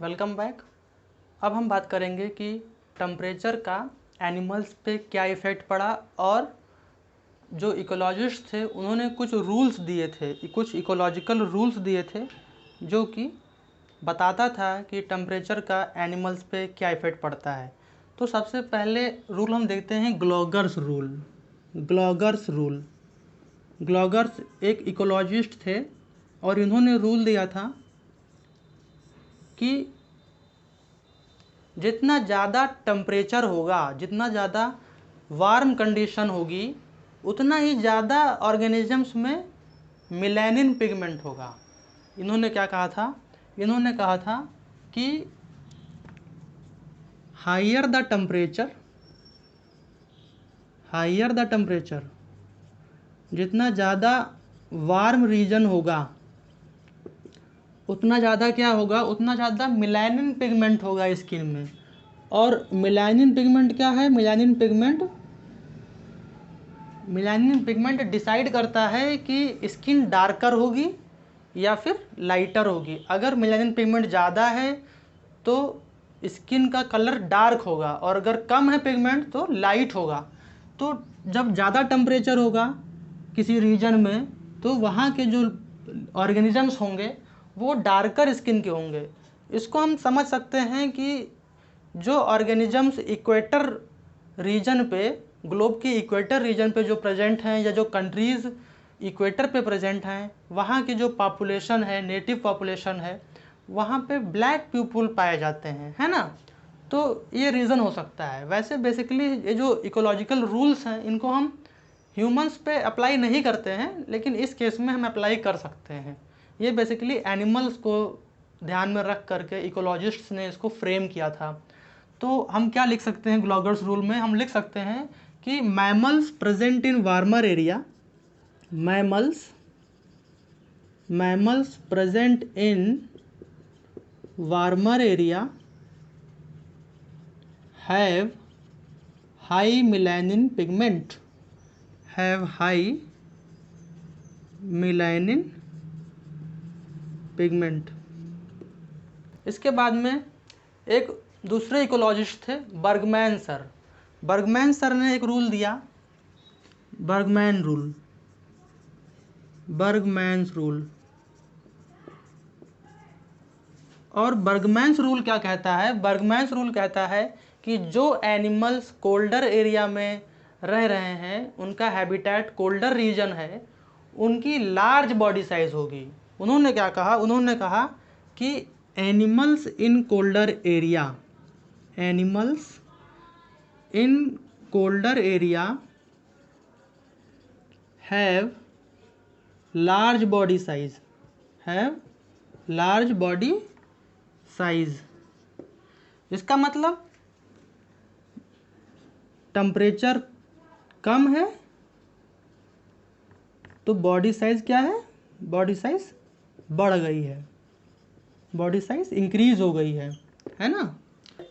Welcome back. अब हम बात करेंगे कि टेम्परेचर का एनिमल्स पे क्या इफ़ेक्ट पड़ा और जो इकोलॉजिस्ट थे उन्होंने कुछ रूल्स दिए थे, कुछ इकोलॉजिकल रूल्स दिए थे जो कि बताता था कि टेम्परेचर का एनिमल्स पे क्या इफ़ेक्ट पड़ता है। तो सबसे पहले रूल हम देखते हैं ग्लॉगर्स रूल। ग्लॉगर्स एक इकोलॉजिस्ट थे और इन्होंने रूल दिया था कि जितना ज़्यादा टेम्परेचर होगा, जितना ज़्यादा वार्म कंडीशन होगी, उतना ही ज़्यादा ऑर्गेनिजम्स में मेलानिन पिगमेंट होगा। इन्होंने क्या कहा था? इन्होंने कहा था कि हायर द टेम्परेचर, जितना ज़्यादा वार्म रीजन होगा उतना ज़्यादा क्या होगा, उतना ज़्यादा मेलानिन पिगमेंट होगा स्किन में। और मेलानिन पिगमेंट क्या है? मेलानिन पिगमेंट डिसाइड करता है कि स्किन डार्कर होगी या फिर लाइटर होगी। अगर मेलानिन पिगमेंट ज़्यादा है तो स्किन का कलर डार्क होगा और अगर कम है पिगमेंट तो लाइट होगा। तो जब ज़्यादा टेम्परेचर होगा किसी रीजन में तो वहाँ के जो ऑर्गेनिजम्स होंगे वो डार्कर स्किन के होंगे। इसको हम समझ सकते हैं कि जो ऑर्गेनिजम्स इक्वेटर रीजन पे, ग्लोब के इक्वेटर रीजन पे जो प्रेजेंट हैं या जो कंट्रीज़ इक्वेटर पे प्रेजेंट हैं, वहाँ की जो पॉपुलेशन है, नेटिव पॉपुलेशन है, वहाँ पे ब्लैक पीपल पाए जाते हैं, है ना। तो ये रीज़न हो सकता है। वैसे बेसिकली ये जो इकोलॉजिकल रूल्स हैं इनको हम ह्यूमंस पे अप्लाई नहीं करते हैं, लेकिन इस केस में हम अप्लाई कर सकते हैं। ये बेसिकली एनिमल्स को ध्यान में रख करके इकोलॉजिस्ट्स ने इसको फ्रेम किया था। तो हम क्या लिख सकते हैं ग्लॉगर्स रूल में? हम लिख सकते हैं कि mammals present in warmer area, mammals present in warmer area have high melanin pigment, इसके बाद में एक दूसरे इकोलॉजिस्ट थे बर्गमैन सर ने एक रूल दिया, बर्गमैन्स रूल। और बर्गमैन्स रूल क्या कहता है? बर्गमैन्स रूल कहता है कि जो एनिमल्स कोल्डर एरिया में रह रहे हैं, उनका हैबिटेट कोल्डर रीजन है, उनकी लार्ज बॉडी साइज होगी। उन्होंने क्या कहा? उन्होंने कहा कि animals in colder area have large body size, इसका मतलब टेम्परेचर कम है तो बॉडी साइज क्या है? बॉडी साइज बढ़ गई है, बॉडी साइज इंक्रीज हो गई है ना।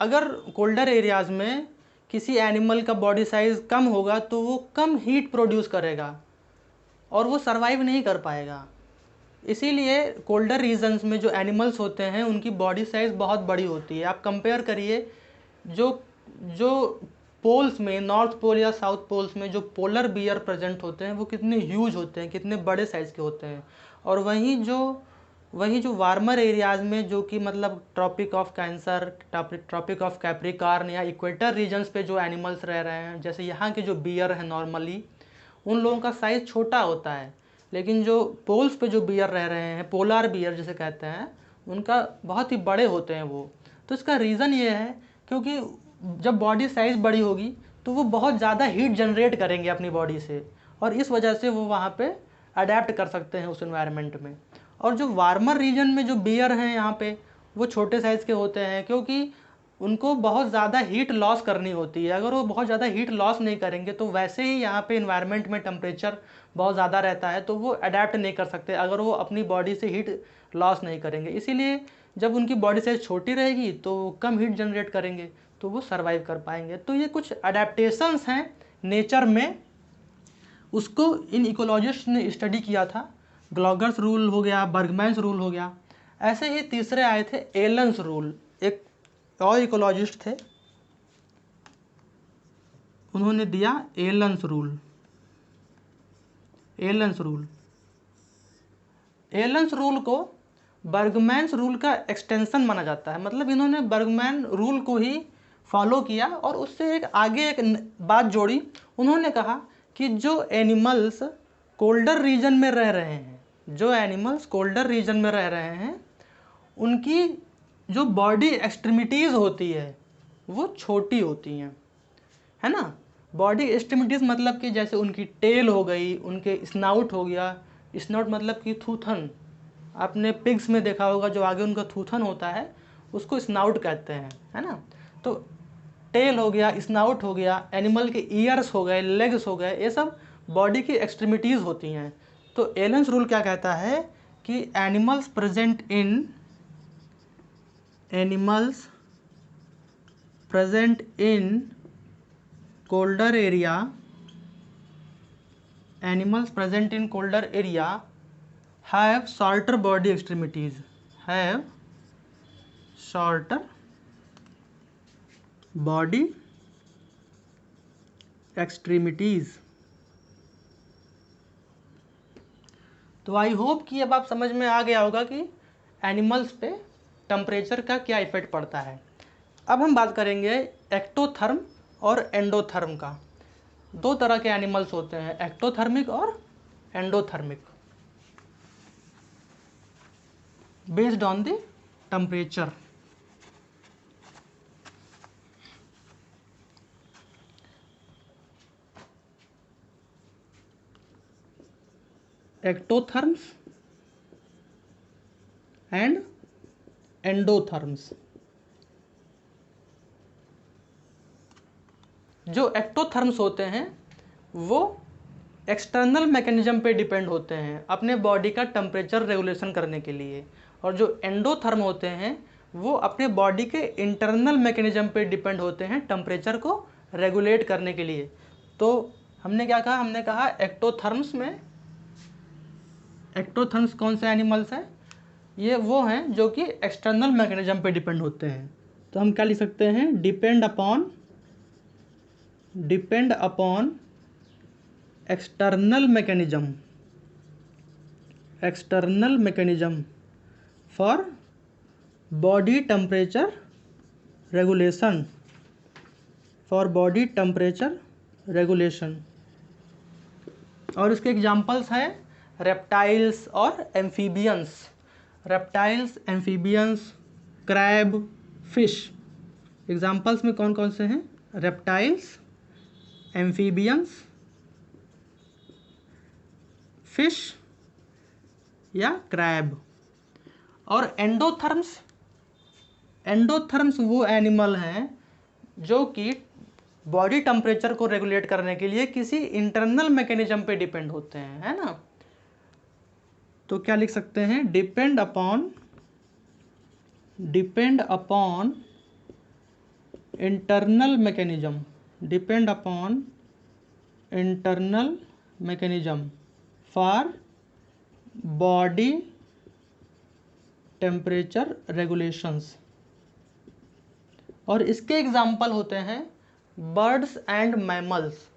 अगर कोल्डर एरियाज में किसी एनिमल का बॉडी साइज कम होगा तो वो कम हीट प्रोड्यूस करेगा और वो सरवाइव नहीं कर पाएगा। इसीलिए कोल्डर रीजन्स में जो एनिमल्स होते हैं उनकी बॉडी साइज़ बहुत बड़ी होती है। आप कंपेयर करिए जो पोल्स में, नॉर्थ पोल या साउथ पोल्स में जो पोलर बियर प्रेजेंट होते हैं वो कितने ह्यूज होते हैं, कितने बड़े साइज़ के होते हैं। और वहीं जो वार्मर एरियाज़ में, जो कि मतलब tropic of cancer, tropic of capricorn या इक्वेटर रीजन्स पे जो एनिमल्स रह रहे हैं, जैसे यहाँ के जो बियर हैं नॉर्मली, उन लोगों का साइज़ छोटा होता है। लेकिन जो पोल्स पे जो बियर रह रहे हैं, पोलार बियर जिसे कहते हैं, उनका बहुत ही बड़े होते हैं वो। तो इसका रीज़न ये है क्योंकि जब बॉडी साइज़ बड़ी होगी तो वो बहुत ज़्यादा हीट जनरेट करेंगे अपनी बॉडी से, और इस वजह से वो वहाँ पे अडेप्ट कर सकते हैं उस एनवायरनमेंट में। और जो वार्मर रीजन में जो बियर हैं यहाँ पे, वो छोटे साइज़ के होते हैं क्योंकि उनको बहुत ज़्यादा हीट लॉस करनी होती है। अगर वो बहुत ज़्यादा हीट लॉस नहीं करेंगे तो वैसे ही यहाँ पे इन्वायरमेंट में टेम्परेचर बहुत ज़्यादा रहता है तो वो अडेप्ट नहीं कर सकते अगर वो अपनी बॉडी से हीट लॉस नहीं करेंगे। इसीलिए जब उनकी बॉडी साइज छोटी रहेगी तो कम हीट जनरेट करेंगे तो वो सर्वाइव कर पाएंगे। तो ये कुछ अडेप्टेशंस हैं नेचर में, उसको इन इकोलॉजिस्ट ने स्टडी किया था। ग्लॉगर्स रूल हो गया, बर्गमैन्स रूल हो गया। ऐसे ही तीसरे आए थे एलन्स रूल, एक और इकोलॉजिस्ट थे, उन्होंने दिया Allen's rule. Allen's rule, Allen's rule को बर्गमैन्स रूल का एक्सटेंशन माना जाता है। मतलब इन्होंने बर्गमैन रूल को ही फॉलो किया और उससे एक आगे एक बात जोड़ी। उन्होंने कहा कि जो एनिमल्स कोल्डर रीजन में रह रहे हैं, जो एनिमल्स कोल्डर रीजन में रह रहे हैं, उनकी जो बॉडी एक्सट्रीमिटीज़ होती है वो छोटी होती हैं, है ना। बॉडी एक्सट्रीमिटीज़ मतलब कि जैसे उनकी टेल हो गई, उनके स्नाउट हो गया। स्नाउट मतलब कि थूथन, आपने पिग्स में देखा होगा जो आगे उनका थूथन होता है उसको स्नाउट कहते हैं, है ना। तो टेल हो गया, स्नाउट हो गया, एनिमल के ईयर्स हो गए, लेग्स हो गए, ये सब बॉडी की एक्सट्रीमिटीज़ होती हैं। तो एलन्स रूल क्या कहता है कि animals present in colder area, animals present in colder area have shorter body extremities, have shorter body extremities। तो आई होप कि अब आप समझ में आ गया होगा कि एनिमल्स पे टेम्परेचर का क्या इफेक्ट पड़ता है। अब हम बात करेंगे एक्टोथर्म और एंडोथर्म का। दो तरह के एनिमल्स होते हैं, एक्टोथर्मिक और endothermic, based on the temperature. Ectotherms and endotherms. जो एक्टोथर्म्स होते हैं वो एक्सटर्नल मैकेनिज्म पे डिपेंड होते हैं अपने बॉडी का टेम्परेचर रेगुलेशन करने के लिए, और जो एंडोथर्म होते हैं वो अपने बॉडी के इंटरनल मैकेनिज्म पे डिपेंड होते हैं टेम्परेचर को रेगुलेट करने के लिए। तो हमने क्या कहा, हमने कहा एक्टोथर्म्स में, एक्टोथर्म्स कौन से एनिमल्स हैं, ये वो हैं जो कि एक्सटर्नल मैकेनिज्म पे डिपेंड होते हैं। तो हम क्या लिख सकते हैं, depend upon external mechanism for body temperature regulation, और इसके एग्जांपल्स हैं रेप्टाइल्स और एम्फीबियंस, क्रैब, फिश। एग्जांपल्स में कौन कौन से हैं, रेप्टाइल्स, एम्फीबियंस, फिश या क्रैब। और एंडोथर्म्स वो एनिमल हैं जो कि बॉडी टेम्परेचर को रेगुलेट करने के लिए किसी इंटरनल मैकेनिज्म पे डिपेंड होते हैं, है ना। तो क्या लिख सकते हैं, depend upon internal mechanism for body temperature regulations. और इसके एग्जाम्पल होते हैं बर्ड्स एंड मैमल्स।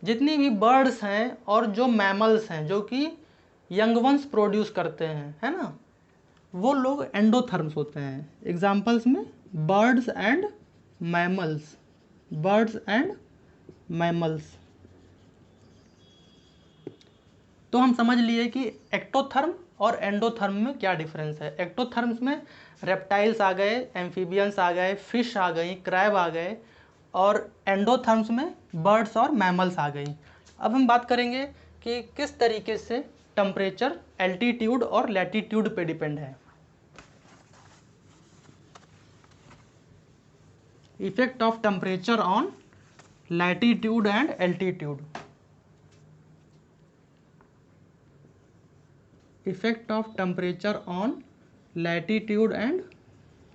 जितनी भी बर्ड्स हैं और जो मैमल्स हैं जो कि यंग वंस प्रोड्यूस करते हैं, है ना, वो लोग एंडोथर्म्स होते हैं। एग्जाम्पल्स में बर्ड्स एंड मैमल्स। तो हम समझ लिए कि एक्टोथर्म और एंडोथर्म में क्या डिफरेंस है। एक्टोथर्म्स में रेप्टाइल्स आ गए, एम्फीबियंस आ गए, फिश आ गई, क्रैब आ गए, और एंडोथर्म्स में बर्ड्स और मैमल्स आ गई। अब हम बात करेंगे कि किस तरीके से टेम्परेचर एल्टीट्यूड और लैटीट्यूड पे डिपेंड है। Effect of temperature on latitude and altitude. Effect of temperature on latitude and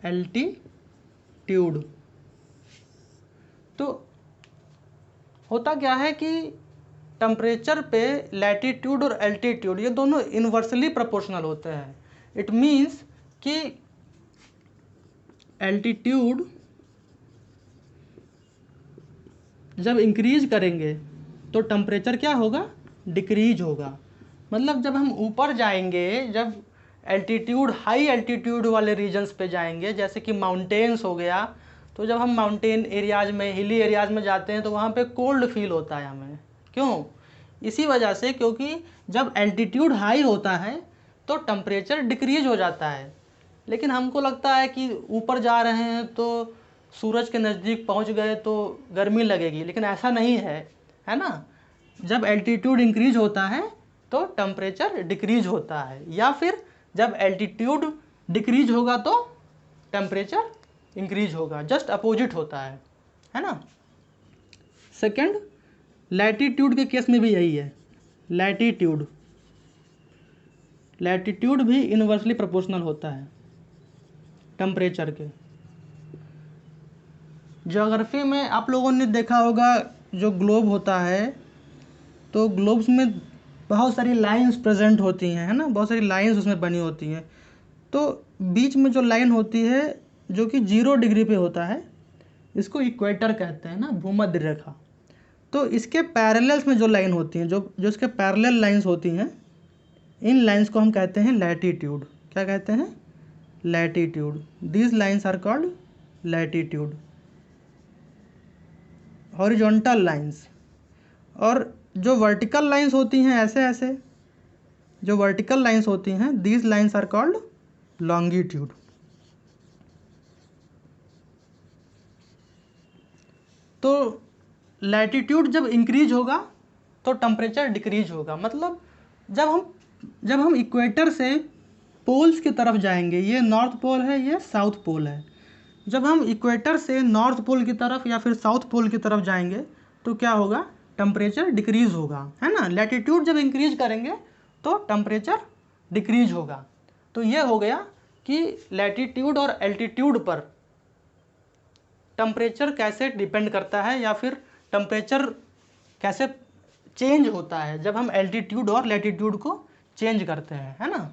altitude. तो होता क्या है कि टेम्परेचर पे लैटीट्यूड और एल्टीट्यूड ये दोनों इन्वर्सली प्रोपोर्शनल होते हैं। इट मीन्स कि एल्टीट्यूड जब इंक्रीज करेंगे तो टेम्परेचर क्या होगा, डिक्रीज होगा। मतलब जब हम ऊपर जाएंगे, जब एल्टीट्यूड हाई एल्टीट्यूड वाले रीजन्स पे जाएंगे, जैसे कि माउंटेन्स हो गया, तो जब हम माउंटेन एरियाज में, हिली एरियाज में जाते हैं तो वहाँ पे कोल्ड फील होता है हमें। क्यों? इसी वजह से, क्योंकि जब एल्टीट्यूड हाई होता है तो टेम्परेचर डिक्रीज हो जाता है। लेकिन हमको लगता है कि ऊपर जा रहे हैं तो सूरज के नज़दीक पहुंच गए तो गर्मी लगेगी, लेकिन ऐसा नहीं है ना। जब एल्टीट्यूड इंक्रीज होता है तो टेम्परेचर डिक्रीज होता है, या फिर जब एल्टीट्यूड डिक्रीज होगा तो टेम्परेचर इंक्रीज होगा, जस्ट अपोजिट होता है ना। सेकंड, लैटीट्यूड के केस में भी यही है। लैटीट्यूड भी इनवर्सली प्रोपोर्शनल होता है टेम्परेचर के। ज्योग्राफी में आप लोगों ने देखा होगा, जो ग्लोब होता है तो ग्लोब्स में बहुत सारी लाइंस प्रेजेंट होती हैं, है ना, बहुत सारी लाइंस उसमें बनी होती हैं। तो बीच में जो लाइन होती है जो कि 0 डिग्री पे होता है, इसको इक्वेटर कहते हैं ना, भूमध्य रेखा। तो इसके पैरेलल्स में जो लाइन होती हैं, जो इसके पैरेलल लाइंस होती हैं, इन लाइंस को हम कहते हैं लैटीट्यूड। क्या कहते हैं? Latitude. These lines are called latitude, horizontal lines. और जो वर्टिकल लाइंस होती हैं, ऐसे जो वर्टिकल लाइंस होती हैं, these lines are called longitude. तो लैटीट्यूड जब इंक्रीज होगा तो टेम्परेचर डिक्रीज होगा। मतलब जब हम इक्वेटर से पोल्स की तरफ जाएंगे, ये नॉर्थ पोल है, ये साउथ पोल है, जब हम इक्वेटर से नॉर्थ पोल की तरफ या फिर साउथ पोल की तरफ जाएंगे तो क्या होगा, टेम्परेचर डिक्रीज होगा, है ना। लैटीट्यूड जब इंक्रीज करेंगे तो टेम्परेचर डिक्रीज होगा। तो ये हो गया कि लैटीट्यूड और एल्टीट्यूड पर टेम्परेचर कैसे डिपेंड करता है, या फिर टेम्परेचर कैसे चेंज होता है जब हम एल्टीट्यूड और लैटीट्यूड को चेंज करते हैं, है ना।